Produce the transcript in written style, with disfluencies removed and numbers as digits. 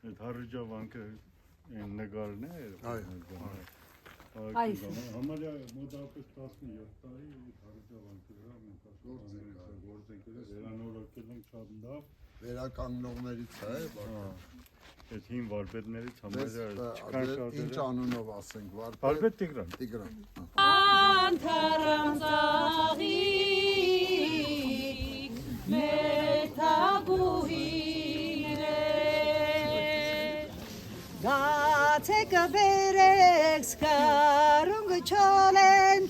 Այդ հարուջավանքը նկարն է։ Համարյա մոտավորապես 17 տարի հարուջավանքը վրա մենք գործենք վերանորոգել ենք շատ լավ։ Վերականգնողներից է, այդ հին վարպետներից համարյա չկան շատերը։ Ինչ անունով ասենք, վարպետ Տիգրան։ Անթարամ ծաղիկ մետագուհին է Գացեք բերեք սկարունգ չոլեն